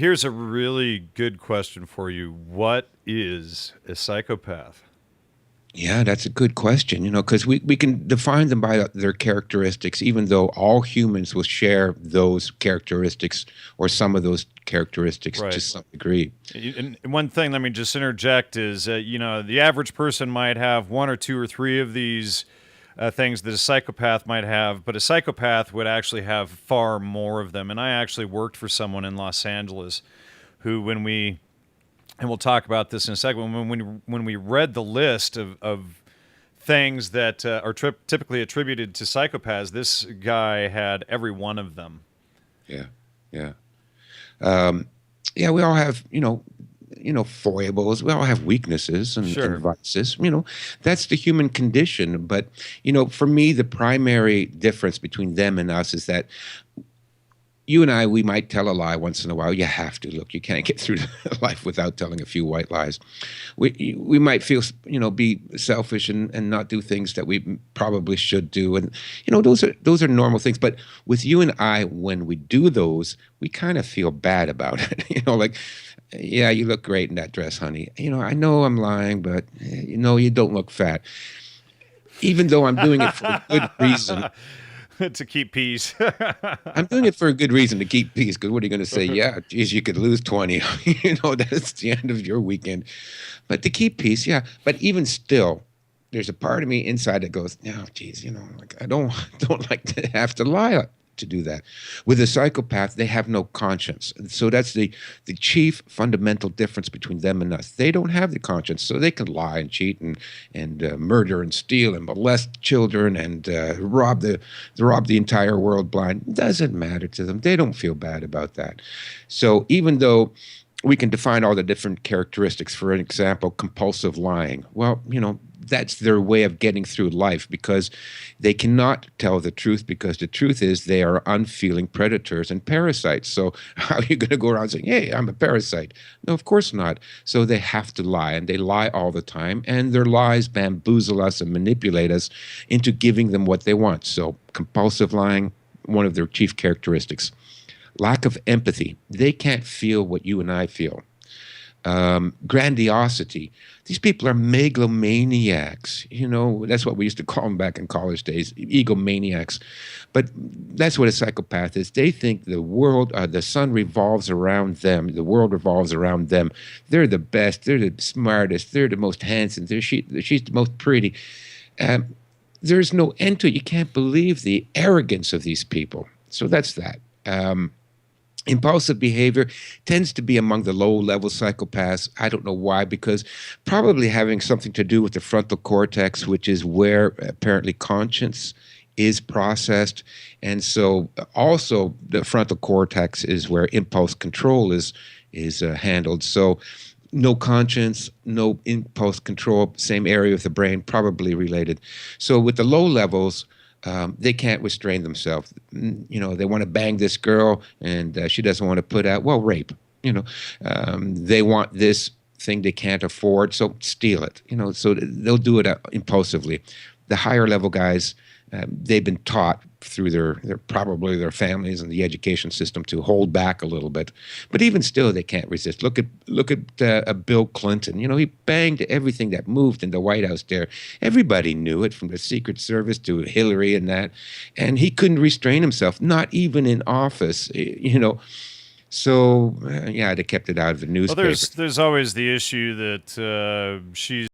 Here's a really good question for you. What is a psychopath? Yeah, that's a good question, because we can define them by their characteristics, even though all humans will share those characteristics or some of those characteristics to Right. some degree. And one thing, let me just interject, is the average person might have one or two or three of these things that a psychopath might have, but a psychopath would actually have far more of them. And I actually worked for someone in Los Angeles who, and we'll talk about this in a second, when we read the list of things that are typically attributed to psychopaths, this guy had every one of them. Yeah, yeah. Yeah, we all have, foibles. We all have weaknesses Sure. and vices. That's the human condition. But, for me, the primary difference between them and us is that you and I, we might tell a lie once in a while. You have to. Look, you can't get through life without telling a few white lies. We might feel, be selfish and not do things that we probably should do. And, those are normal things. But with you and I, when we do those, we kind of feel bad about it. Like, yeah, you look great in that dress, honey. I know I'm lying, but, you don't look fat. Even though I'm doing it for a good reason. To keep peace. I'm doing it for a good reason, to keep peace. Because what are you going to say? Yeah, geez, you could lose 20. That's the end of your weekend. But to keep peace, yeah. But even still, there's a part of me inside that goes, no, geez, like I don't like to have to lie to do that. With a psychopath, they have no conscience. So that's the chief fundamental difference between them and us. They don't have the conscience, so they can lie and cheat and murder and steal and molest children and rob the entire world blind. It doesn't matter to them. They don't feel bad about that. So even though we can define all the different characteristics, for an example, compulsive lying. Well, that's their way of getting through life, because they cannot tell the truth, because the truth is they are unfeeling predators and parasites. So how are you going to go around saying, hey, I'm a parasite? No, of course not. So they have to lie, and they lie all the time, and their lies bamboozle us and manipulate us into giving them what they want. So compulsive lying, one of their chief characteristics. Lack of empathy. They can't feel what you and I feel. Grandiosity. These people are megalomaniacs. That's what we used to call them back in college days, egomaniacs. But that's what a psychopath is. They think the world, the sun revolves around them. The world revolves around them. They're the best. They're the smartest. They're the most handsome. She's the most pretty. There's no end to it. You can't believe the arrogance of these people. So that's that. Impulsive behavior tends to be among the low-level psychopaths. I don't know why, because probably having something to do with the frontal cortex, which is where apparently conscience is processed. And so also the frontal cortex is where impulse control is handled. So no conscience, no impulse control, same area of the brain, probably related. So with the low levels, they can't restrain themselves. They want to bang this girl, and she doesn't want to put out, well, rape. They want this thing they can't afford, so steal it. So they'll do it impulsively. The higher level guys, they've been taught through their probably their families and the education system to hold back a little bit, but even still they can't resist. Look at Bill Clinton. He banged everything that moved in the White House there. Everybody knew it, from the Secret Service to Hillary and that, and he couldn't restrain himself, not even in office. So yeah, they kept it out of the Well, newspaper. there's always the issue that she's